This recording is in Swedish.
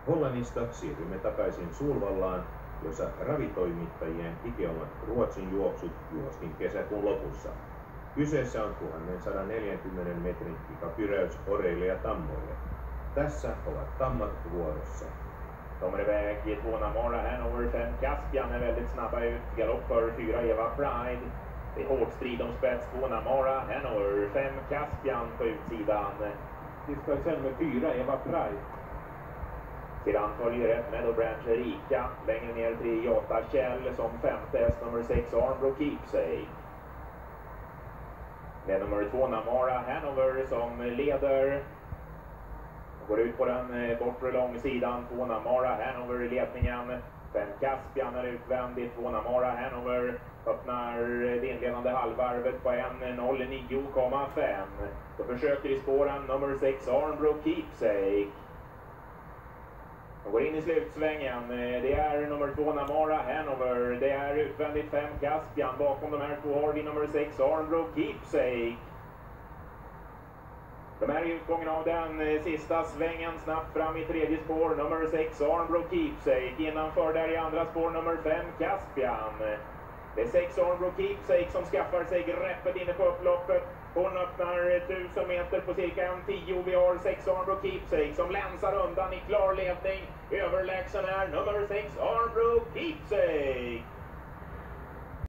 Hollannista siirrymme takaisin Solvallaan, jossa ravitoimittajien ikiommat Ruotsin juoksut juostiin kesäkuun lopussa. Kyseessä on 1140 metrin pikapyräys oreille ja tammoille. Tässä ovat tammat vuorossa. Kommer iväg i 2 Namara, Hanover 5 Caspian är väldigt snabba ut. Galopp för 4 Eva Pride. Det är hård strid om spets. 2 Namara, Hanover 5 Caspian på utsidan. Diskar sen med 4 Eva Pride. Sedan följer ett Meadow Branch Erika. Längre ner 3 Jota Kjell som femte häst nummer 6 Armbro Keepsake. Med nummer 2 Namara Hanover som leder. Går ut på den bortre långsidan. 2 Namara Hanover i ledningen. 5 Caspian är utvändigt. 2 Namara Hanover öppnar det inledande halvvarvet på 1:09,5. Då försöker i spåren nummer 6 Armbro Keepsake. De går in i slutsvängen. Det är nummer 2 Namara Hanover. Det är utvändigt 5 Caspian. Bakom de här två har vi nummer 6 Armbro Keepsake. De är i utgången av den sista svängen snabbt fram i tredje spår. Nummer 6 Armbro Keepsake. Innanför där i andra spår nummer 5 Caspian. Det är 6 Armbro Keepsake som skaffar sig greppet inne på upploppet. Hon öppnar 1000 meter på cirka 1:10. Vi har 6 Armbro Keepsake som länsar undan i klar ledning. Överlägsen är nummer 6 Armbro Keepsake.